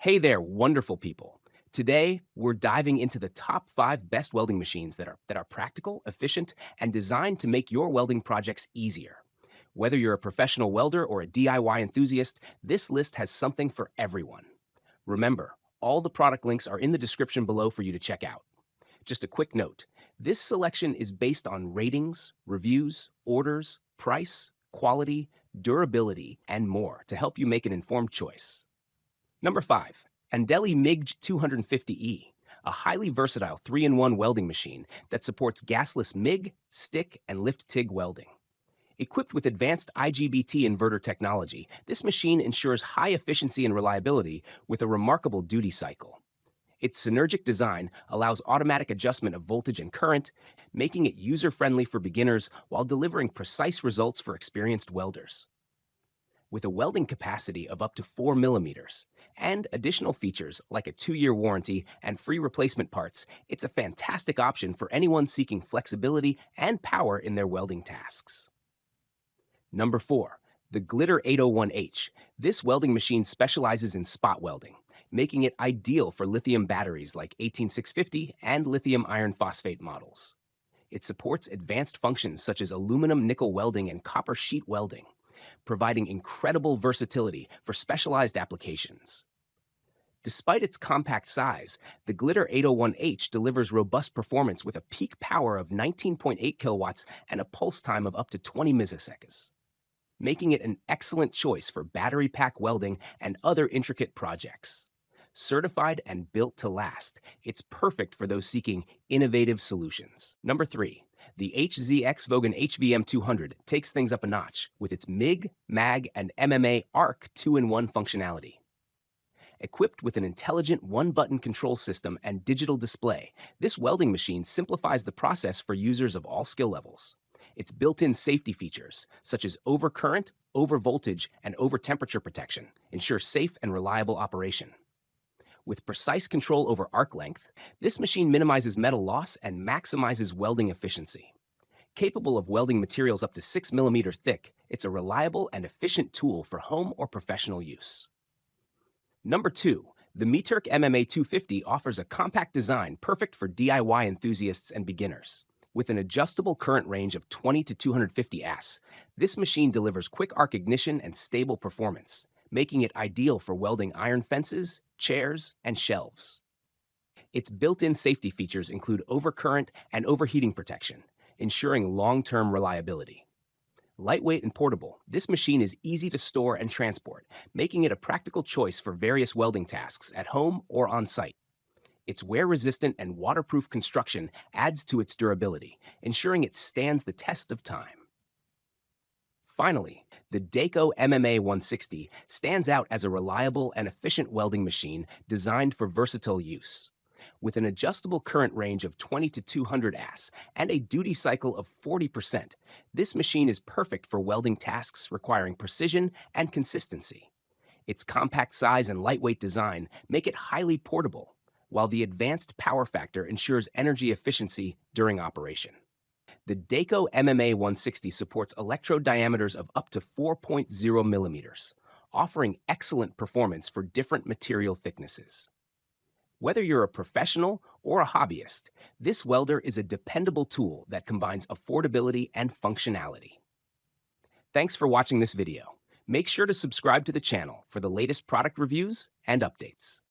Hey there, wonderful people. Today, we're diving into the top 5 best welding machines that are practical, efficient, and designed to make your welding projects easier. Whether you're a professional welder or a DIY enthusiast, this list has something for everyone. Remember, all the product links are in the description below for you to check out. Just a quick note, this selection is based on ratings, reviews, orders, price, quality, durability, and more to help you make an informed choice. Number 5, ANDELI MIG 250E, a highly versatile 3-in-1 welding machine that supports gasless MIG, stick, and lift TIG welding. Equipped with advanced IGBT inverter technology, this machine ensures high efficiency and reliability with a remarkable duty cycle. Its synergic design allows automatic adjustment of voltage and current, making it user-friendly for beginners while delivering precise results for experienced welders. With a welding capacity of up to 4 millimeters and additional features like a 2-year warranty and free replacement parts, it's a fantastic option for anyone seeking flexibility and power in their welding tasks. Number 4, the Glitter 801H. This welding machine specializes in spot welding, making it ideal for lithium batteries like 18650 and lithium iron phosphate models. It supports advanced functions such as aluminum nickel welding and copper sheet welding, providing incredible versatility for specialized applications. Despite its compact size, the Glitter 801H delivers robust performance with a peak power of 19.8 kilowatts and a pulse time of up to 20 milliseconds, making it an excellent choice for battery pack welding and other intricate projects. Certified and built to last, it's perfect for those seeking innovative solutions. Number 3, the HZX Vogan HVM200 takes things up a notch with its MIG, MAG, and MMA ARC 2-in-1 functionality. Equipped with an intelligent one-button control system and digital display, this welding machine simplifies the process for users of all skill levels. Its built-in safety features, such as overcurrent, overvoltage, and overtemperature protection, ensure safe and reliable operation. With precise control over arc length, this machine minimizes metal loss and maximizes welding efficiency. Capable of welding materials up to 6 millimeters thick, it's a reliable and efficient tool for home or professional use. Number 2, the Meterk MMA250 offers a compact design perfect for DIY enthusiasts and beginners. With an adjustable current range of 20 to 250 AS, this machine delivers quick arc ignition and stable performance, making it ideal for welding iron fences, chairs, and shelves. Its built-in safety features include overcurrent and overheating protection, ensuring long-term reliability. Lightweight and portable, this machine is easy to store and transport, making it a practical choice for various welding tasks at home or on site. Its wear-resistant and waterproof construction adds to its durability, ensuring it stands the test of time. Finally, the DEKO MMA160 stands out as a reliable and efficient welding machine designed for versatile use. With an adjustable current range of 20 to 200 AS and a duty cycle of 40%, this machine is perfect for welding tasks requiring precision and consistency. Its compact size and lightweight design make it highly portable, while the advanced power factor ensures energy efficiency during operation. The DEKO MMA 160 supports electrode diameters of up to 4.0 millimeters, offering excellent performance for different material thicknesses. Whether you're a professional or a hobbyist, this welder is a dependable tool that combines affordability and functionality. Thanks for watching this video. Make sure to subscribe to the channel for the latest product reviews and updates.